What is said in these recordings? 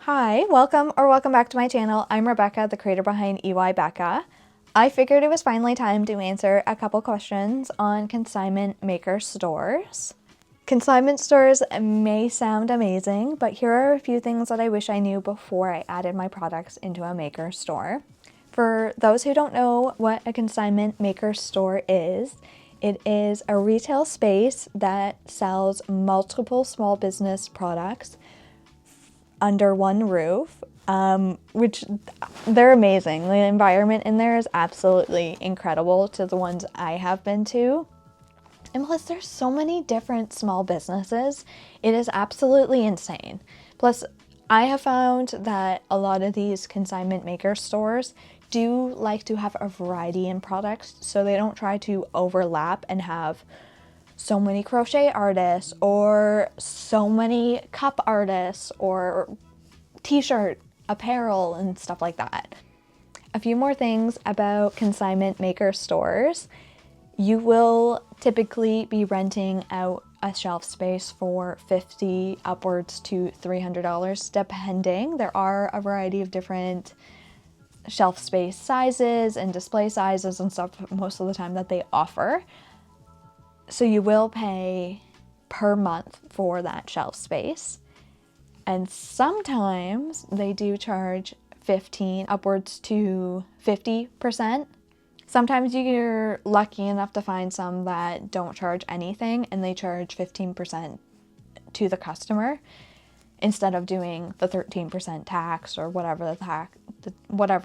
Hi, welcome back to my channel. I'm Rebecca, the creator behind EY Becca. I figured it was finally time to answer a couple questions on consignment maker stores. Consignment stores may sound amazing, but here are a few things that I wish I knew before I added my products into a maker store. For those who don't know what a consignment maker store is, it is a retail space that sells multiple small business products under one roof, which they're amazing. The environment in there is absolutely incredible to the ones I have been to. And plus, there's so many different small businesses. It is absolutely insane. Plus, I have found that a lot of these consignment maker stores do like to have a variety in products, so they don't try to overlap and have so many crochet artists or so many cup artists or t-shirt apparel and stuff like that. A few more things about consignment maker stores. You will typically be renting out a shelf space for $50 upwards to $300 depending. There are a variety of different shelf space sizes and display sizes and stuff most of the time that they offer. So you will pay per month for that shelf space. And sometimes they do charge 15 upwards to 50%. Sometimes you're lucky enough to find some that don't charge anything and they charge 15% to the customer instead of doing the 13% tax or whatever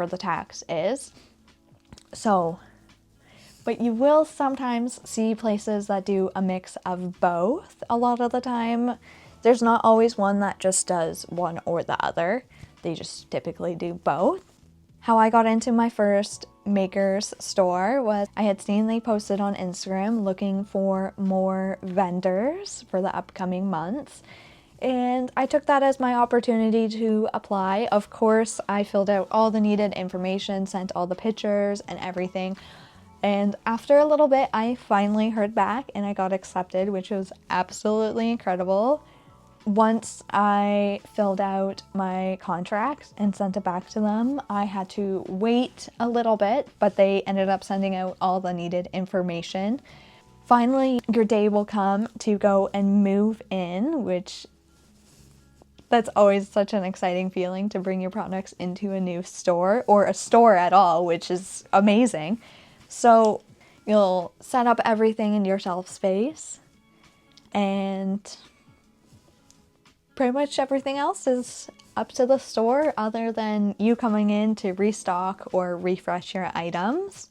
the tax is. But you will sometimes see places that do a mix of both. A lot of the time, there's not always one that just does one or the other. They just typically do both. How I got into my first maker's store was I had seen they posted on Instagram looking for more vendors for the upcoming months. And I took that as my opportunity to apply. Of course, I filled out all the needed information, sent all the pictures and everything. And after a little bit, I finally heard back and I got accepted, which was absolutely incredible. Once I filled out my contract and sent it back to them, I had to wait a little bit, but they ended up sending out all the needed information. Finally, your day will come to go and move in, which that's always such an exciting feeling to bring your products into a new store or a store at all, which is amazing. So you'll set up everything in your shelf space and pretty much everything else is up to the store other than you coming in to restock or refresh your items.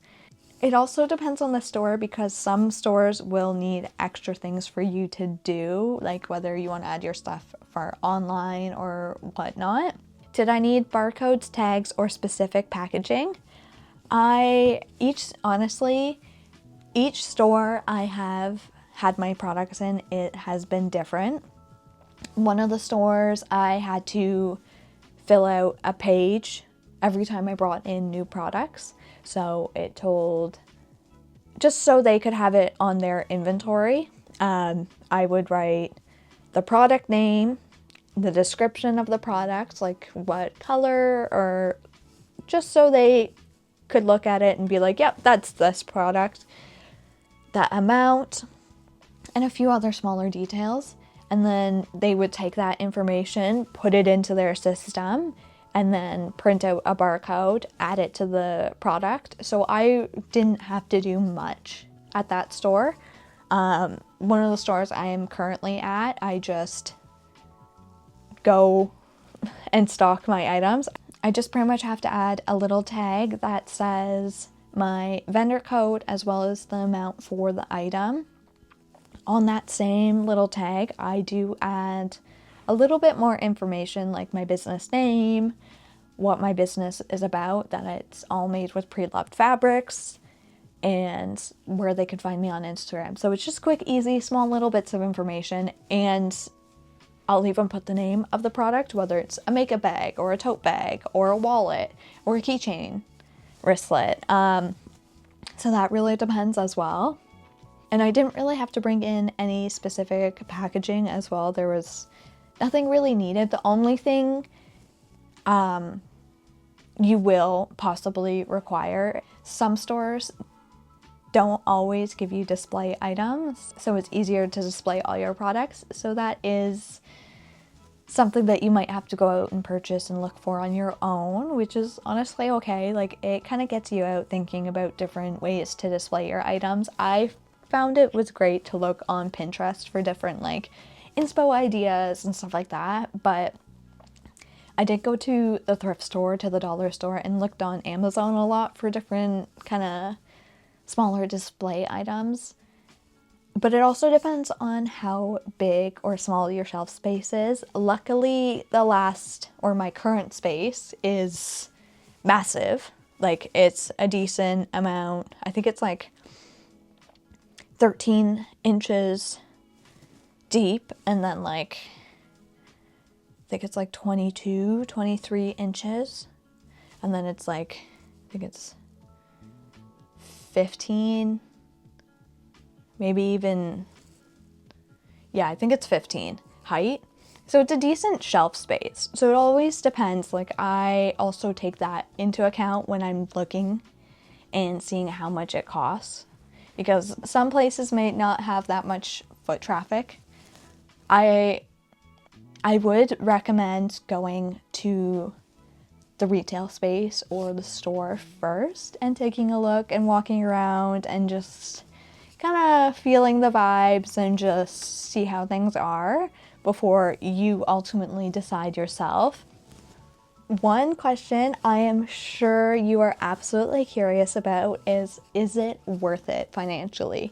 It also depends on the store because some stores will need extra things for you to do, like whether you want to add your stuff for online or whatnot. Did I need barcodes, tags, or specific packaging? Each store I have had my products in, it has been different. One of the stores I had to fill out a page every time I brought in new products. So it told, just so they could have it on their inventory, I would write the product name, the description of the product, like what color, or just so they could look at it and be like, yep, that's this product, that amount, and a few other smaller details. And then they would take that information, put it into their system, and then print out a barcode, add it to the product. So I didn't have to do much at that store. One of the stores I am currently at, I just go and stock my items. I just pretty much have to add a little tag that says my vendor code as well as the amount for the item. On that same little tag, I do add a little bit more information like my business name, what my business is about, that it's all made with pre-loved fabrics, and where they could find me on Instagram. So it's just quick, easy, small little bits of information, and I'll even put the name of the product, whether it's a makeup bag or a tote bag or a wallet or a keychain wristlet. So that really depends as well. And I didn't really have to bring in any specific packaging as well. There was nothing really needed. The only thing you will possibly require. Some stores don't always give you display items, so it's easier to display all your products. So that is something that you might have to go out and purchase and look for on your own, which is honestly okay. Like, it kind of gets you out thinking about different ways to display your items. I found it was great to look on Pinterest for different like inspo ideas and stuff like that, but I did go to the thrift store, to the dollar store, and looked on Amazon a lot for different kind of smaller display items. But it also depends on how big or small your shelf space is. Luckily, my current space is massive. Like, it's a decent amount. I think it's like 13 inches deep, and then like, I think it's like 22, 23 inches. And then it's like, I think it's 15, maybe even, yeah, I think it's 15 height. So it's a decent shelf space. So it always depends. Like, I also take that into account when I'm looking and seeing how much it costs, because some places may not have that much foot traffic. I would recommend going to the retail space or the store first and taking a look and walking around and just kind of feeling the vibes and just see how things are before you ultimately decide yourself. One question I am sure you are absolutely curious about is it worth it financially?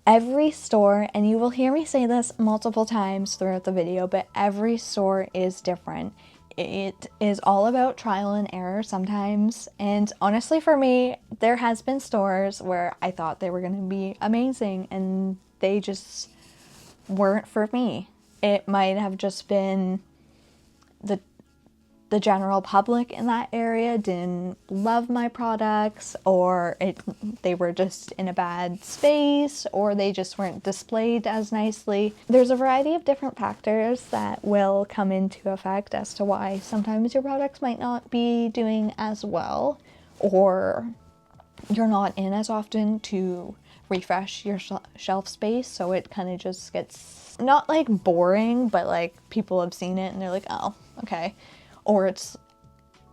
Every store, and you will hear me say this multiple times throughout the video, but every store is different. It is all about trial and error sometimes. And honestly, for me, there has been stores where I thought they were going to be amazing and they just weren't for me. It might have just been the general public in that area didn't love my products, or they were just in a bad space, or they just weren't displayed as nicely. There's a variety of different factors that will come into effect as to why sometimes your products might not be doing as well, or you're not in as often to refresh your shelf space, so it kind of just gets not like boring, but like people have seen it and they're like, oh, okay. Or it's,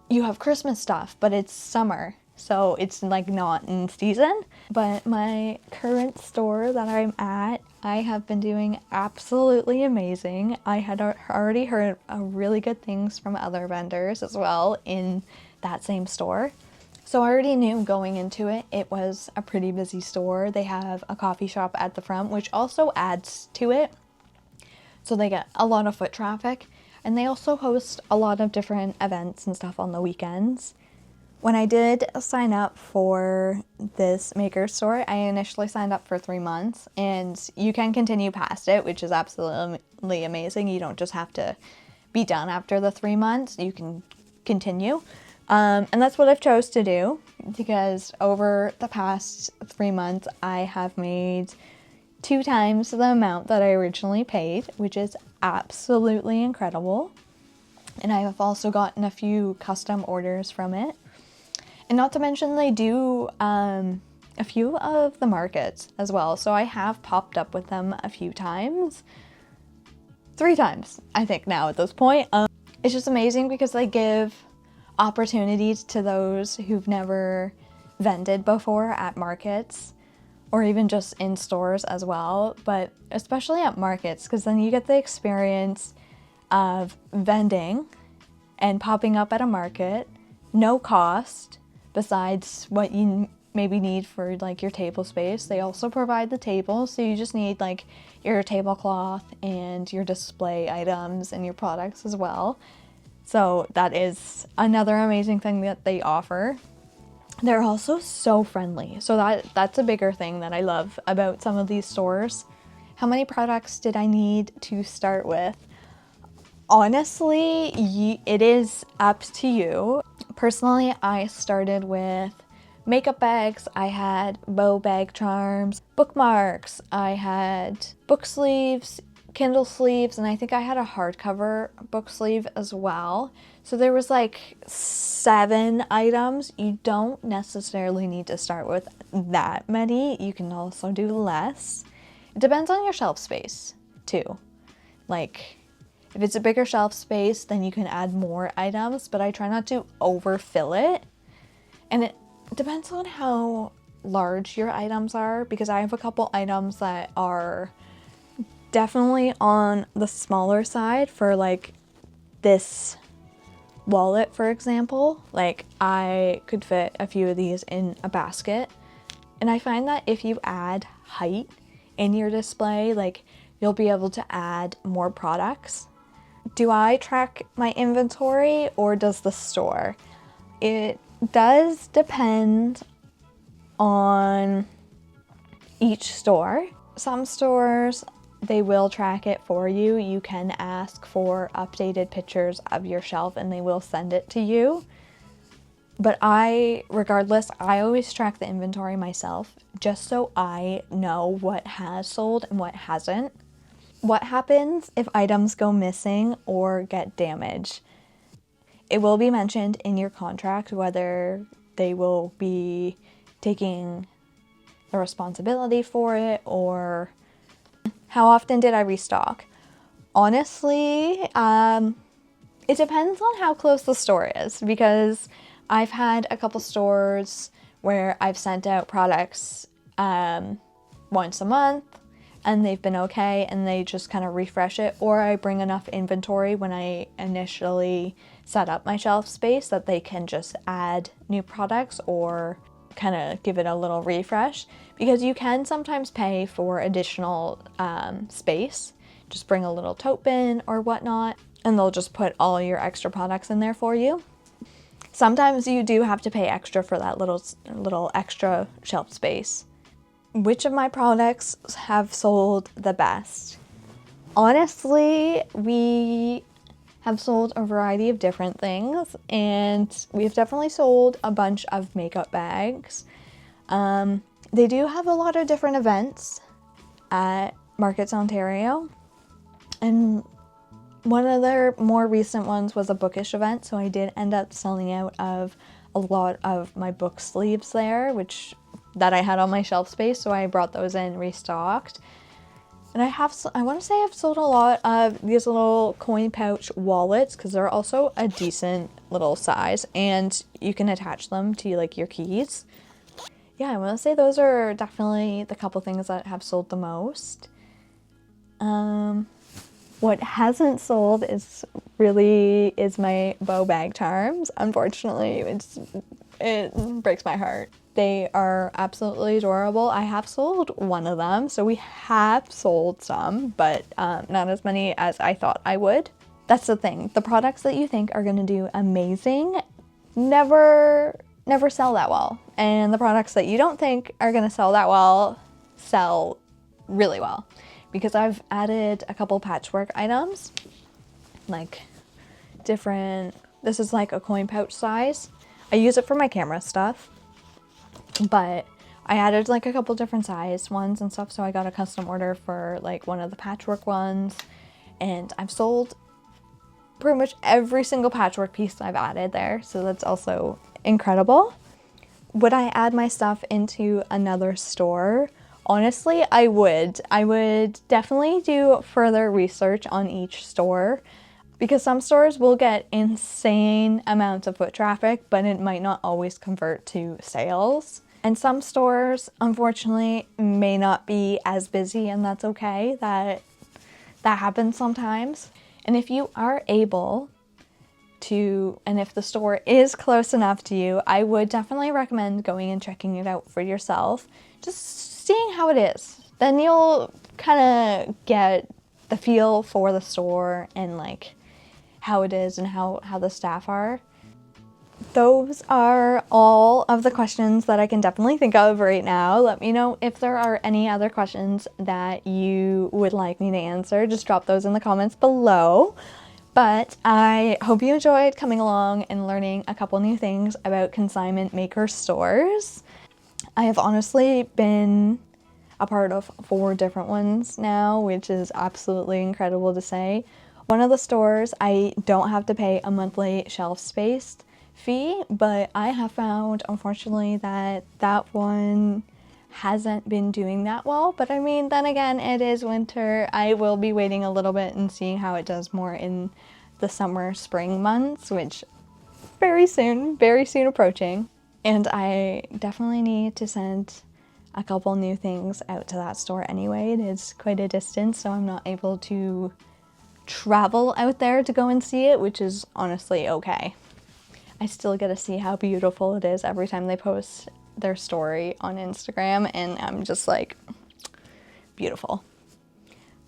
you have Christmas stuff, but it's summer, so it's like not in season. But my current store that I'm at, I have been doing absolutely amazing. I had already heard really good things from other vendors as well in that same store. So I already knew going into it, it was a pretty busy store. They have a coffee shop at the front, which also adds to it. So they get a lot of foot traffic. And they also host a lot of different events and stuff on the weekends. When I did sign up for this maker store, I initially signed up for 3 months, and you can continue past it, which is absolutely amazing. You don't just have to be done after the 3 months. You can continue. And that's what I've chose to do, because over the past 3 months, I have made 2 times the amount that I originally paid, which is absolutely incredible. And I have also gotten a few custom orders from it. And not to mention, they do a few of the markets as well. So I have popped up with them a few times. 3 times, I think, now at this point. It's just amazing because they give opportunities to those who've never vended before at markets, or even just in stores as well, but especially at markets, because then you get the experience of vending and popping up at a market, no cost, besides what you maybe need for like your table space. They also provide the table, so you just need like your tablecloth and your display items and your products as well. So that is another amazing thing that they offer. They're also so friendly. So that's a bigger thing that I love about some of these stores. How many products did I need to start with? Honestly, it is up to you. Personally, I started with makeup bags. I had bow bag charms, bookmarks. I had book sleeves, Kindle sleeves, and I think I had a hardcover book sleeve as well. So there was like 7 items. You don't necessarily need to start with that many. You can also do less. It depends on your shelf space too. Like, if it's a bigger shelf space, then you can add more items, but I try not to overfill it. And it depends on how large your items are, because I have a couple items that are definitely on the smaller side for like this wallet, for example. Like, I could fit a few of these in a basket. And I find that if you add height in your display, like, you'll be able to add more products. Do I track my inventory or does the store? It does depend on each store. Some stores, they will track it for you. You can ask for updated pictures of your shelf and they will send it to you. But regardless, I always track the inventory myself just so I know what has sold and what hasn't. What happens if items go missing or get damaged? It will be mentioned in your contract whether they will be taking the responsibility for it or how often did I restock. Honestly, it depends on how close the store is, because I've had a couple stores where I've sent out products once a month and they've been okay and they just kind of refresh it, or I bring enough inventory when I initially set up my shelf space that they can just add new products or kind of give it a little refresh, because you can sometimes pay for additional space. Just bring a little tote bin or whatnot and they'll just put all your extra products in there for you. Sometimes you do have to pay extra for that little extra shelf space. Which of my products have sold the best? Honestly, we have sold a variety of different things, and we've definitely sold a bunch of makeup bags. They do have a lot of different events at Markets Ontario, and one of their more recent ones was a bookish event, so I did end up selling out of a lot of my book sleeves there, that I had on my shelf space, so I brought those in restocked. And I want to say I've sold a lot of these little coin pouch wallets, because they're also a decent little size and you can attach them to like your keys. Yeah, I want to say those are definitely the couple things that have sold the most. What hasn't sold is my bow bag charms. Unfortunately, it breaks my heart. They are absolutely adorable. I have sold one of them, so we have sold some, but not as many as I thought I would. That's the thing. The products that you think are going to do amazing never sell that well. And the products that you don't think are going to sell that well sell really well. Because I've added a couple patchwork items, like this is like a coin pouch size. I use it for my camera stuff, but I added like a couple different size ones and stuff, so I got a custom order for like one of the patchwork ones, and I've sold pretty much every single patchwork piece I've added there, so that's also incredible. Would I add my stuff into another store? Honestly, I would. I would definitely do further research on each store, because some stores will get insane amounts of foot traffic, but it might not always convert to sales. And some stores, unfortunately, may not be as busy, and that's okay. That happens sometimes. And if you are able to, and if the store is close enough to you, I would definitely recommend going and checking it out for yourself. Just seeing how it is. Then you'll kind of get the feel for the store and like how it is and how the staff are. Those are all of the questions that I can definitely think of right now. Let me know if there are any other questions that you would like me to answer. Just drop those in the comments below. But I hope you enjoyed coming along and learning a couple new things about consignment maker stores. I have honestly been a part of 4 different ones now, which is absolutely incredible to say. One of the stores, I don't have to pay a monthly shelf space fee, but I have found, unfortunately, that that one hasn't been doing that well. But I mean, then again, it is winter. I will be waiting a little bit and seeing how it does more in the summer, spring months, which very soon approaching. And I definitely need to send a couple new things out to that store anyway. It is quite a distance, so I'm not able to travel out there to go and see it, which is honestly okay. I still get to see how beautiful it is every time they post their story on Instagram, and I'm just like, beautiful.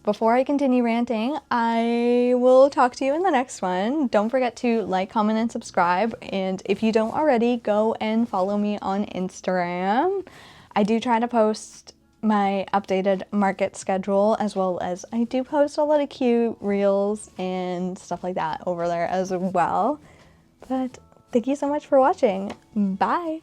Before I continue ranting, I will talk to you in the next one. Don't forget to like, comment, and subscribe. And if you don't already, go and follow me on Instagram. I do try to post my updated market schedule, as well as I do post a lot of cute reels and stuff like that over there as well. But thank you so much for watching. Bye!